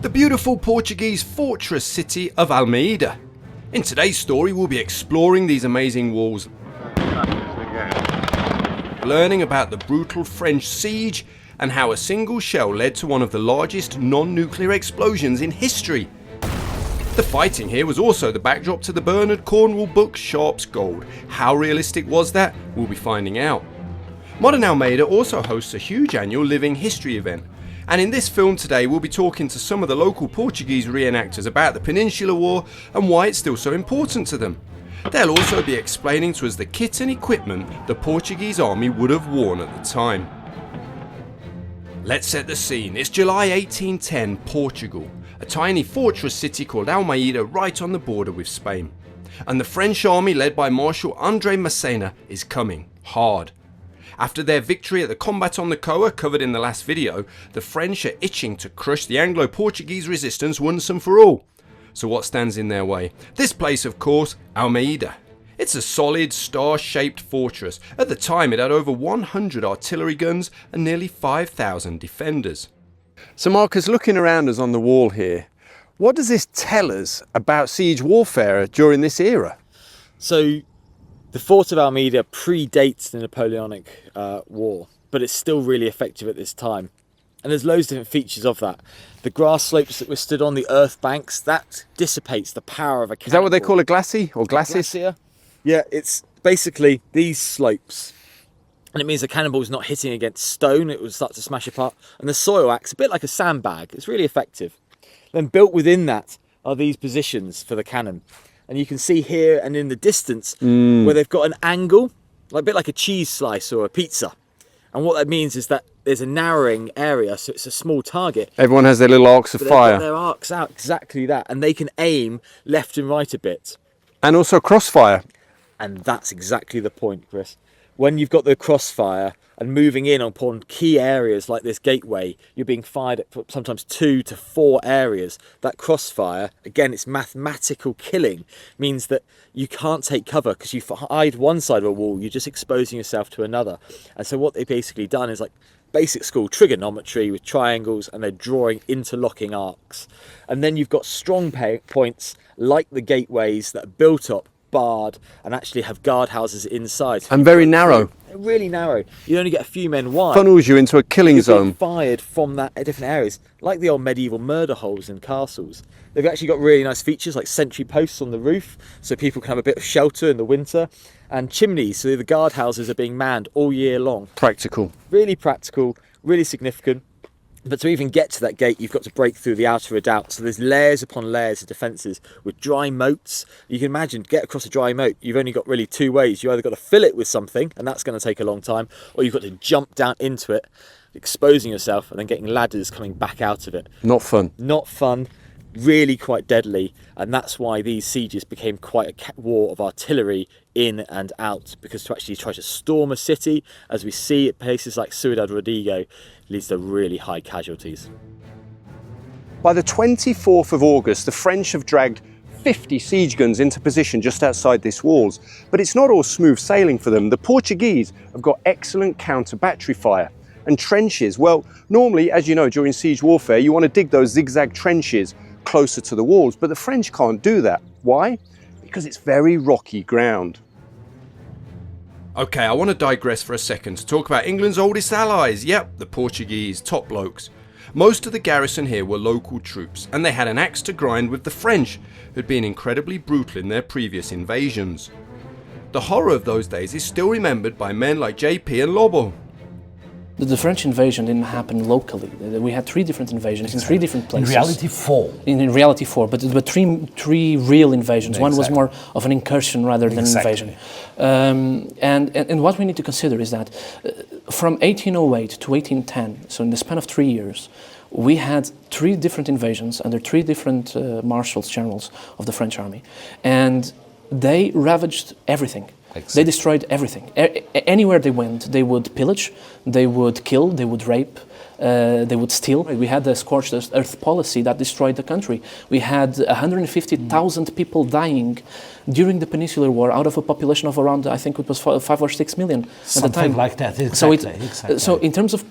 the beautiful Portuguese fortress city of Almeida. In today's story, we'll be exploring these amazing walls, learning about the brutal French siege and how a single shell led to one of the largest non-nuclear explosions in history. The fighting here was also the backdrop to the Bernard Cornwell book Sharpe's Gold. How realistic was that? We'll be finding out. Modern Almeida also hosts a huge annual living history event. And in this film today, we'll be talking to some of the local Portuguese re-enactors about the Peninsular War and why it's still so important to them. They'll also be explaining to us the kit and equipment the Portuguese army would have worn at the time. Let's set the scene. It's July 1810, Portugal, a tiny fortress city called Almeida right on the border with Spain. And the French army led by Marshal André Massena is coming hard. After their victory at the combat on the Coa, covered in the last video, the French are itching to crush the Anglo-Portuguese resistance once and for all. So what stands in their way? This place, of course, Almeida. It's a solid, star-shaped fortress. At the time, it had over 100 artillery guns and nearly 5,000 defenders. So Marcus, looking around us on the wall here, what does this tell us about siege warfare during this era? So, the fort of Almeida predates the Napoleonic War, but it's still really effective at this time. And there's loads of different features of that. The grass slopes that were stood on, the earth banks, that dissipates the power of a cannon. Is that what they call a glacis or glacis? Glacier? Yeah, it's basically these slopes. And it means the cannonball's not hitting against stone, it will start to smash apart. And the soil acts a bit like a sandbag. It's really effective. Then built within that are these positions for the cannon. And you can see here and in the distance where they've got an angle, like a bit like a cheese slice or a pizza. And what that means is that there's a narrowing area, so it's a small target. Everyone has their little arcs of fire. They've got their arcs out, exactly that. And they can aim left and right a bit. And also crossfire. And that's exactly the point, Chris. When you've got the crossfire and moving in upon key areas like this gateway, you're being fired at sometimes 2 to 4 areas. That crossfire, again, it's mathematical killing, means that you can't take cover because you hide one side of a wall, you're just exposing yourself to another. And so what they've basically done is like basic school trigonometry with triangles, and they're drawing interlocking arcs. And then you've got strong points like the gateways that are built up, barred, and actually have guardhouses inside. And very narrow. They're really narrow. You only get a few men wide. Funnels you into a killing zone. Being fired from that different areas, like the old medieval murder holes in castles. They've actually got really nice features like sentry posts on the roof, so people can have a bit of shelter in the winter, and chimneys, so the guardhouses are being manned all year long. Practical. Really practical, really significant. But to even get to that gate, you've got to break through the outer redoubt. So there's layers upon layers of defences with dry moats. You can imagine, get across a dry moat, you've only got really 2 ways. You either got to fill it with something, and that's going to take a long time, or you've got to jump down into it, exposing yourself, and then getting ladders coming back out of it. Not fun. Not fun. Really quite deadly, and that's why these sieges became quite a war of artillery in and out, because to actually try to storm a city, as we see at places like Ciudad Rodrigo, leads to really high casualties. By the 24th of August, the French have dragged 50 siege guns into position just outside this walls, but it's not all smooth sailing for them. The Portuguese have got excellent counter battery fire. And trenches, well, normally, as you know, during siege warfare, you want to dig those zigzag trenches closer to the walls, but the French can't do that. Why? Because it's very rocky ground. Okay, I want to digress for a second to talk about England's oldest allies. Yep, the Portuguese, top blokes. Most of the garrison here were local troops, and they had an axe to grind with the French, who'd been incredibly brutal in their previous invasions. The horror of those days is still remembered by men like JP and Lobo. The French invasion didn't happen locally. We had 3 different invasions in 3 different places. In reality, 4. In reality, 4, but three real invasions. One was more of an incursion rather than an invasion. And what we need to consider is that from 1808 to 1810, so in the span of 3 years, we had 3 different invasions under 3 different marshals, generals of the French army, and they ravaged everything. Exactly. They destroyed everything. Anywhere they went, they would pillage, they would kill, they would rape, They would steal. We had the scorched earth policy that destroyed the country. We had 150,000 people dying during the Peninsular War out of a population of around, I think it was 5 or 6 million at the time. Like that, exactly. So in terms of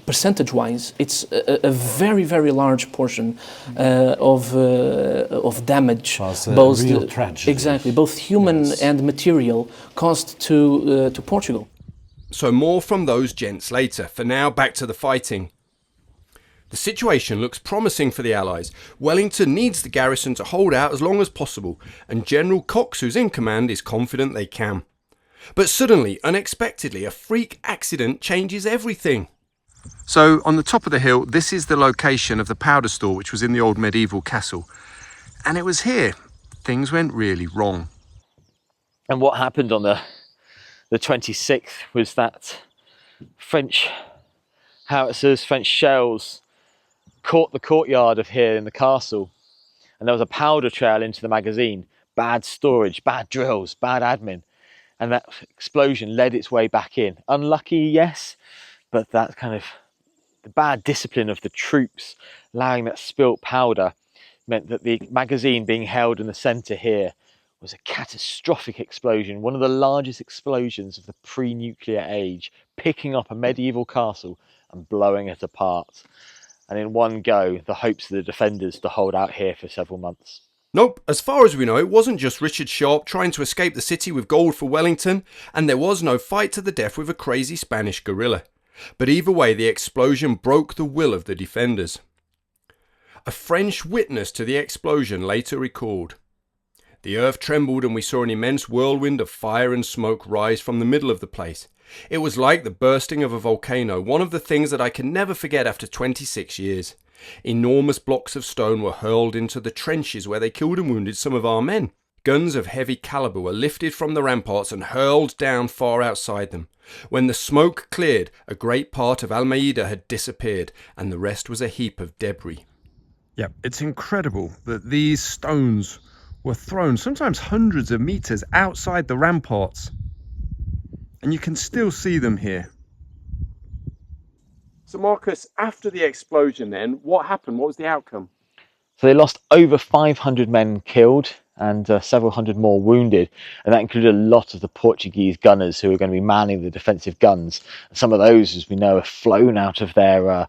percentage-wise, it's a very, very large portion of damage, both real tragedy. Exactly, both human and material, caused to Portugal. So more from those gents later. For now, back to the fighting. The situation looks promising for the Allies. Wellington needs the garrison to hold out as long as possible, and General Cox, who's in command, is confident they can. But suddenly, unexpectedly, a freak accident changes everything. So, on the top of the hill, this is the location of the powder store, which was in the old medieval castle. And it was here things went really wrong. And what happened on the 26th was that French howitzers, French shells caught the courtyard of here in the castle, and there was a powder trail into the magazine. Bad storage, bad drills, bad admin, and that explosion led its way back in. Unlucky, yes, but that kind of the bad discipline of the troops allowing that spilt powder meant that the magazine being held in the centre here was a catastrophic explosion, one of the largest explosions of the pre-nuclear age, picking up a medieval castle and blowing it apart. And in one go, the hopes of the defenders to hold out here for several months. Nope, as far as we know, it wasn't just Richard Sharpe trying to escape the city with gold for Wellington, and there was no fight to the death with a crazy Spanish guerrilla. But either way, the explosion broke the will of the defenders. A French witness to the explosion later recalled, "The earth trembled and we saw an immense whirlwind of fire and smoke rise from the middle of the place. It was like the bursting of a volcano, one of the things that I can never forget after 26 years. Enormous blocks of stone were hurled into the trenches where they killed and wounded some of our men. Guns of heavy caliber were lifted from the ramparts and hurled down far outside them. When the smoke cleared, a great part of Almeida had disappeared, and the rest was a heap of debris." Yeah, it's incredible that these stones were thrown sometimes hundreds of meters outside the ramparts, and you can still see them here. So Marcus, after the explosion then, what happened? What was the outcome? So they lost over 500 men killed and several hundred more wounded, and that included a lot of the Portuguese gunners who were going to be manning the defensive guns. Some of those, as we know, have flown out of their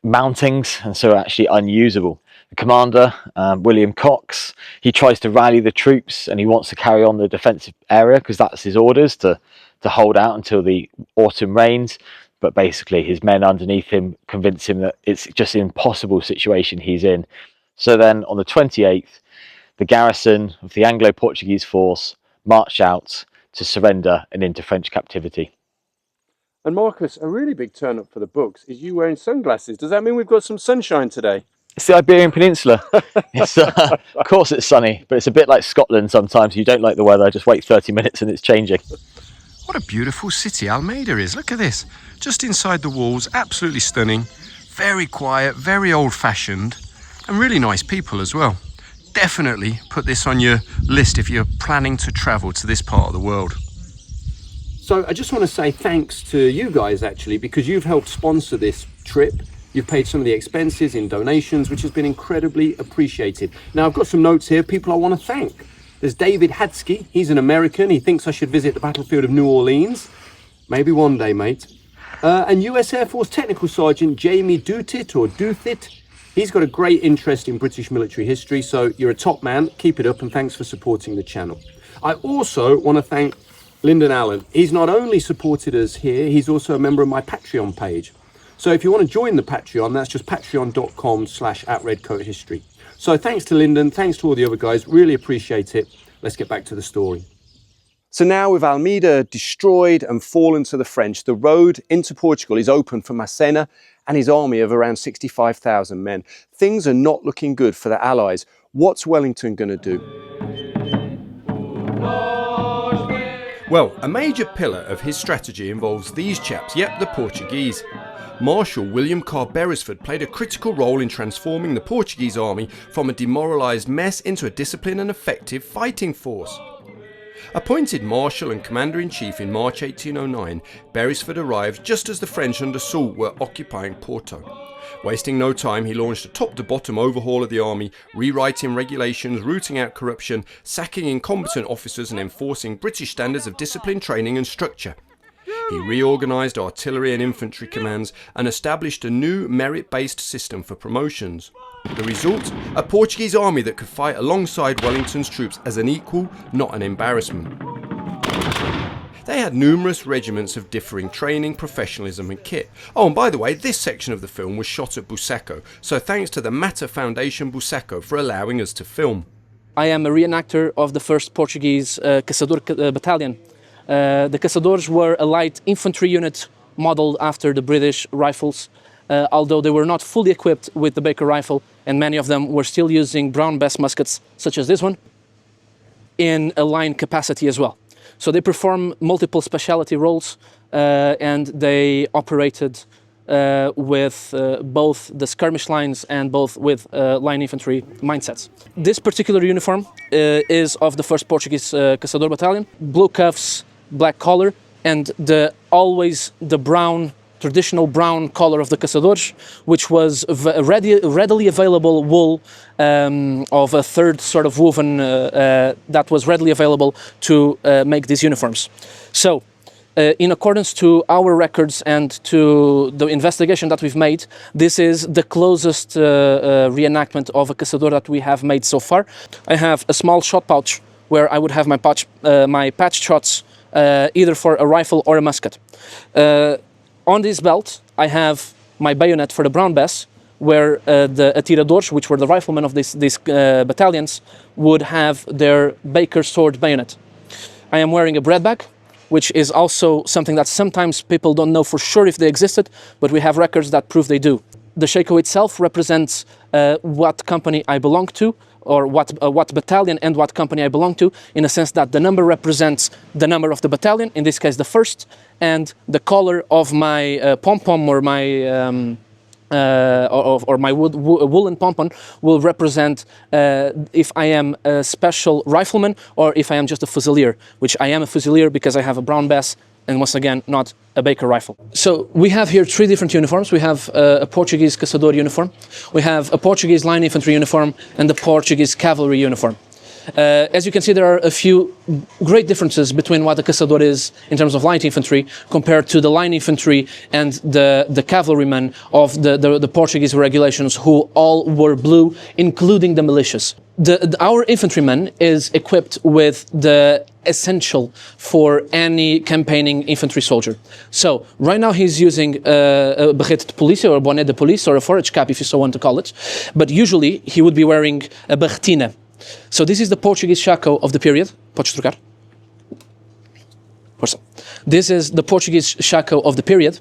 mountings and so are actually unusable. The commander, William Cox, he tries to rally the troops and he wants to carry on the defensive area because that's his orders to hold out until the autumn rains. But basically his men underneath him convince him that it's just an impossible situation he's in. So then on the 28th, the garrison of the Anglo-Portuguese force marched out to surrender and into French captivity. And Marcus, a really big turn up for the books is you wearing sunglasses. Does that mean we've got some sunshine today? It's the Iberian Peninsula. Of course it's sunny, but it's a bit like Scotland sometimes. You don't like the weather, just wait 30 minutes and it's changing. What a beautiful city Almeida is. Look at this. Just inside the walls, absolutely stunning. Very quiet, very old-fashioned, and really nice people as well. Definitely put this on your list if you're planning to travel to this part of the world. So I just want to say thanks to you guys actually, because you've helped sponsor this trip. You've paid some of the expenses in donations, which has been incredibly appreciated. Now I've got some notes here, people I want to thank. There's David Hadsky, he's an American, he thinks I should visit the battlefield of New Orleans. Maybe one day, mate. And US Air Force Technical Sergeant Jamie Duthit, he's got a great interest in British military history, so you're a top man, keep it up, and thanks for supporting the channel. I also want to thank Lyndon Allen. He's not only supported us here, he's also a member of my Patreon page. So if you want to join the Patreon, that's just patreon.com/@redcoathistory. So thanks to Lyndon, thanks to all the other guys, really appreciate it. Let's get back to the story. So now with Almeida destroyed and fallen to the French, the road into Portugal is open for Massena and his army of around 65,000 men. Things are not looking good for the Allies. What's Wellington going to do? Well, a major pillar of his strategy involves these chaps, yep, the Portuguese. Marshal William Carr Beresford played a critical role in transforming the Portuguese army from a demoralised mess into a disciplined and effective fighting force. Appointed Marshal and Commander-in-Chief in March 1809, Beresford arrived just as the French under Soult were occupying Porto. Wasting no time, he launched a top-to-bottom overhaul of the army, rewriting regulations, rooting out corruption, sacking incompetent officers and enforcing British standards of discipline, training and structure. He reorganised artillery and infantry commands and established a new merit-based system for promotions. The result? A Portuguese army that could fight alongside Wellington's troops as an equal, not an embarrassment. They had numerous regiments of differing training, professionalism and kit. Oh, and by the way, this section of the film was shot at Busaco, so thanks to the Mata Foundation Busaco for allowing us to film. I am a reenactor of the 1st Portuguese Caçador Battalion. The Caçadores were a light infantry unit modelled after the British rifles, although they were not fully equipped with the Baker rifle, and many of them were still using Brown Bess muskets, such as this one, in a line capacity as well. So they perform multiple specialty roles, and they operated with both the skirmish lines and both with line infantry mindsets. This particular uniform is of the 1st Portuguese Caçador Battalion. Blue cuffs, black collar, and always the brown, traditional brown collar of the Caçadores, which was readily available wool of a third sort of woven that was readily available to make these uniforms. So, in accordance to our records and to the investigation that we've made, this is the closest reenactment of a Caçador that we have made so far. I have a small shot pouch where I would have my patched shots either for a rifle or a musket. On this belt, I have my bayonet for the Brown Bess, where the atiradores, which were the riflemen of these battalions, would have their Baker sword bayonet. I am wearing a bread bag, which is also something that sometimes people don't know for sure if they existed, but we have records that prove they do. The shako itself represents what company I belong to, or what battalion and what company I belong to, in a sense that the number represents the number of the battalion, in this case the 1st, and the color of my pom-pom or my my woolen pom-pom will represent if I am a special rifleman or if I am just a fusilier, which I am a fusilier because I have a Brown Bess and once again not a Baker rifle. So we have here 3 different uniforms. We have a Portuguese Caçador uniform, we have a Portuguese line infantry uniform and the Portuguese cavalry uniform. As you can see, there are a few great differences between what the Caçador is in terms of light infantry compared to the line infantry and the cavalrymen of the Portuguese regulations, who all were blue, including the militias. Our infantryman is equipped with the essential for any campaigning infantry soldier. So right now he's using a barrete de polícia or a bonnet de police or a forage cap, if you so want to call it, but usually he would be wearing a barretina. So this is the Portuguese shako of the period. Podes trocar? Força. This is the Portuguese shako of the period,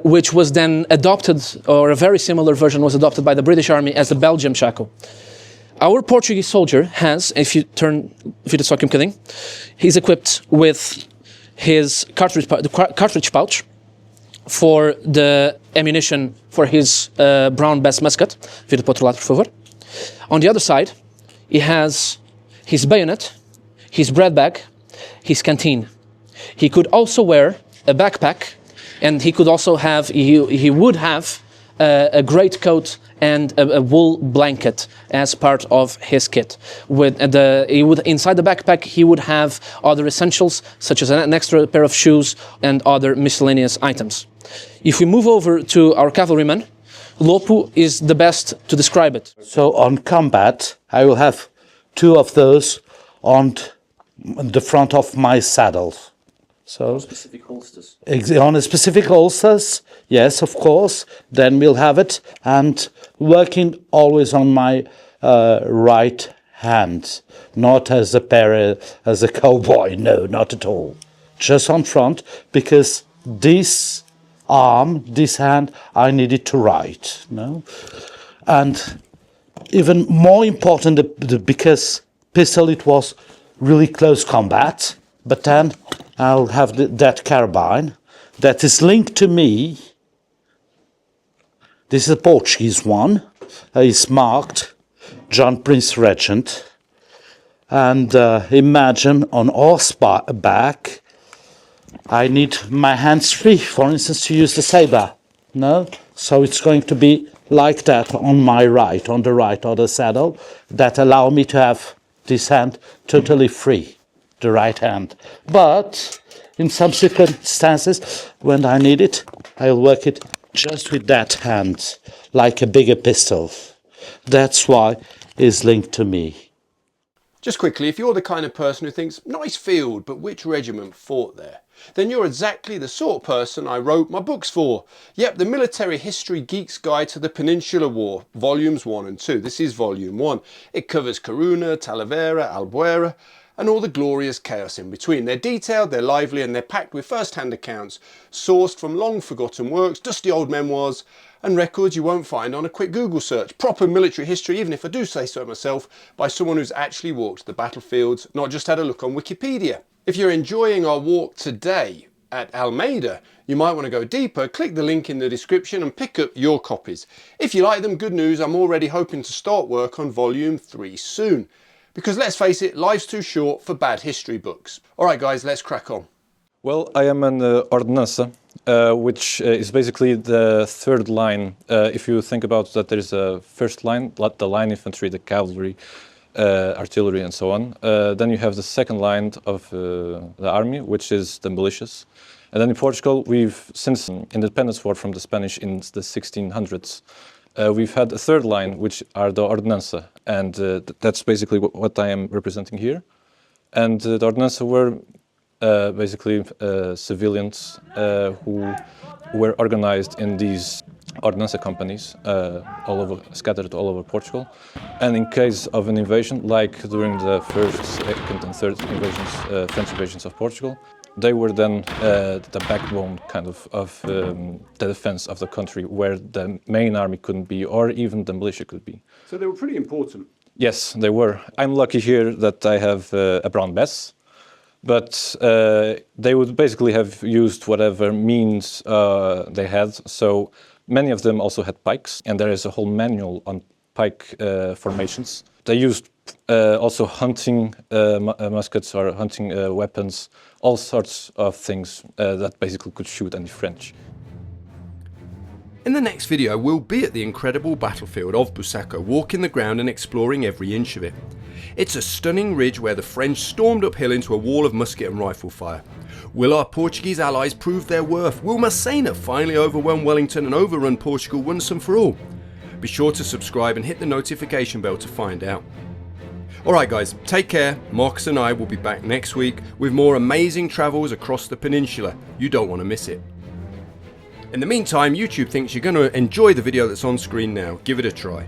which was then adopted, or a very similar version was adopted by the British Army as the Belgium shako. Our Portuguese soldier has, if you just só aqui bocadinho, he's equipped with his cartridge pouch for the ammunition for his Brown Bess musket. Vira para o outro lado, por favor. On the other side, he has his bayonet, his bread bag, his canteen. He could also wear a backpack, and he could also have, he would have a greatcoat and a wool blanket as part of his kit. Inside the backpack, he would have other essentials, such as an extra pair of shoes and other miscellaneous items. If we move over to our cavalryman, Lopo is the best to describe it. So on combat, I will have 2 of those on the front of my saddles. So Specific holsters. On a specific holsters, yes, of course. Then we'll have it, and working always on my right hand, not as a cowboy. No, not at all. Just on front, because this hand, I needed to write, no? And even more important, because pistol, it was really close combat, but then I'll have that carbine that is linked to me. This is a Portuguese one. It's marked John Prince Regent. And imagine on horseback, I need my hands free, for instance, to use the saber. No? So it's going to be like that on my right, on the right of the saddle, that allow me to have this hand totally free, the right hand. But in some circumstances, when I need it, I'll work it just with that hand, like a bigger pistol. That's why it's linked to me. Just quickly, if you're the kind of person who thinks, nice field, but which regiment fought there? Then you're exactly the sort of person I wrote my books for. Yep, the Military History Geek's Guide to the Peninsular War, volumes 1 and 2. This is volume 1. It covers Corunna, Talavera, Albuera, and all the glorious chaos in between. They're detailed, they're lively, and they're packed with first-hand accounts, sourced from long-forgotten works, dusty old memoirs, and records you won't find on a quick Google search. Proper military history, even if I do say so myself, by someone who's actually walked the battlefields, not just had a look on Wikipedia. If you're enjoying our walk today at Almeida, you might want to go deeper, click the link in the description and pick up your copies. If you like them, good news, I'm already hoping to start work on volume 3 soon. Because let's face it, life's too short for bad history books. Alright guys, let's crack on. Well, I am an ordnance, which is basically the third line. If you think about that, there's a first line, the line infantry, the cavalry, artillery and so on. Then you have the second line of the army, which is the militias. And then in Portugal, since independence war from the Spanish in the 1600s, we've had a third line, which are the ordnance. And that's basically what I am representing here. And the ordnance were basically civilians who were organized in these ordnance companies scattered all over Portugal. And in case of an invasion, like during the first, second and third invasions, French invasions of Portugal, they were then the backbone kind of the defense of the country, where the main army couldn't be, or even the militia could be. So they were pretty important. Yes, they were. I'm lucky here that I have a brown bess. But they would basically have used whatever means they had. So many of them also had pikes, and there is a whole manual on pike formations. They used also hunting muskets or hunting weapons, all sorts of things that basically could shoot any French. In the next video, we'll be at the incredible battlefield of Busaco, walking the ground and exploring every inch of it. It's a stunning ridge where the French stormed uphill into a wall of musket and rifle fire. Will our Portuguese allies prove their worth? Will Massena finally overwhelm Wellington and overrun Portugal once and for all? Be sure to subscribe and hit the notification bell to find out. Alright guys, take care. Marcus and I will be back next week with more amazing travels across the peninsula. You don't want to miss it. In the meantime, YouTube thinks you're going to enjoy the video that's on screen now. Give it a try.